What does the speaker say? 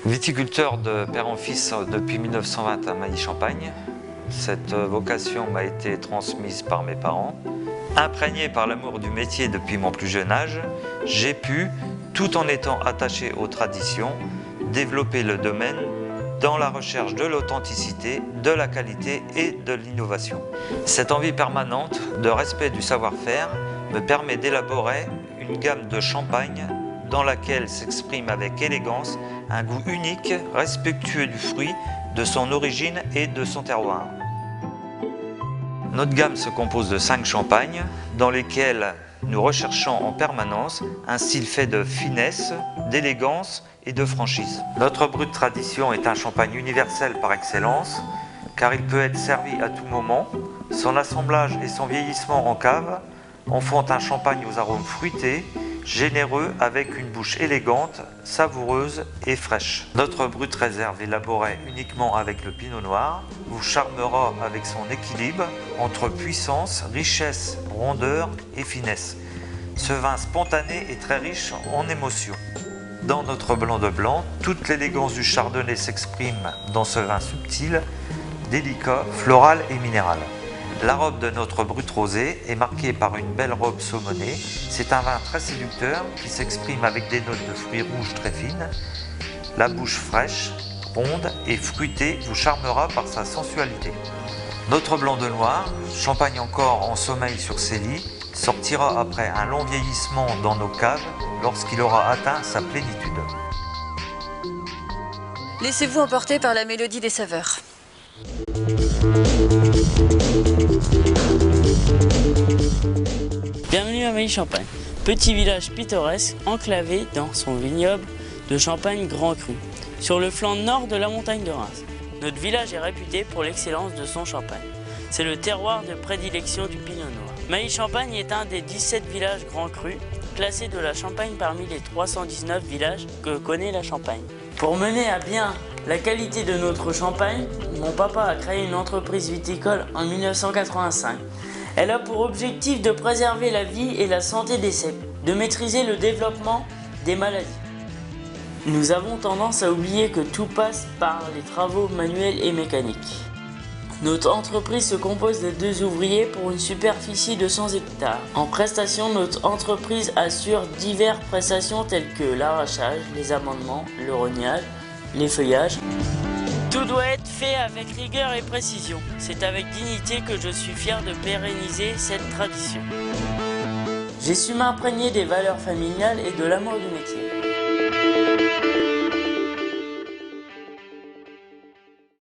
Viticulteur de père en fils depuis 1920 à Mailly-Champagne. Cette vocation m'a été transmise par mes parents. Imprégné par l'amour du métier depuis mon plus jeune âge, j'ai pu, tout en étant attaché aux traditions, développer le domaine dans la recherche de l'authenticité, de la qualité et de l'innovation. Cette envie permanente de respect du savoir-faire me permet d'élaborer une gamme de champagne dans laquelle s'exprime avec élégance un goût unique, respectueux du fruit, de son origine et de son terroir. Notre gamme se compose de 5 champagnes dans lesquels nous recherchons en permanence un style fait de finesse, d'élégance et de franchise. Notre Brut Tradition est un champagne universel par excellence car il peut être servi à tout moment. Son assemblage et son vieillissement en cave en font un champagne aux arômes fruités, généreux avec une bouche élégante, savoureuse et fraîche. Notre Brut Réserve élaboré uniquement avec le Pinot Noir vous charmera avec son équilibre entre puissance, richesse, rondeur et finesse. Ce vin spontané est très riche en émotions. Dans notre blanc de blanc, toute l'élégance du chardonnay s'exprime dans ce vin subtil, délicat, floral et minéral. La robe de notre Brut Rosé est marquée par une belle robe saumonée. C'est un vin très séducteur qui s'exprime avec des notes de fruits rouges très fines. La bouche fraîche, ronde et fruitée vous charmera par sa sensualité. Notre Blanc de Noir, champagne encore en sommeil sur ses lits, sortira après un long vieillissement dans nos caves lorsqu'il aura atteint sa plénitude. Laissez-vous emporter par la mélodie des saveurs. Bienvenue à Mailly-Champagne, petit village pittoresque enclavé dans son vignoble de Champagne Grand Cru, sur le flanc nord de la montagne de Reims. Notre village est réputé pour l'excellence de son champagne. C'est le terroir de prédilection du Pinot Noir. Mailly-Champagne est un des 17 villages Grand Cru, classés de la Champagne parmi les 319 villages que connaît la Champagne. Pour mener à bien la qualité de notre champagne, mon papa a créé une entreprise viticole en 1985. Elle a pour objectif de préserver la vie et la santé des cèpes, de maîtriser le développement des maladies. Nous avons tendance à oublier que tout passe par les travaux manuels et mécaniques. Notre entreprise se compose de 2 ouvriers pour une superficie de 100 hectares. En prestation, notre entreprise assure diverses prestations telles que l'arrachage, les amendements, le rognage, les feuillages. Tout doit être fait avec rigueur et précision. C'est avec dignité que je suis fier de pérenniser cette tradition. J'ai su m'imprégner des valeurs familiales et de l'amour du métier.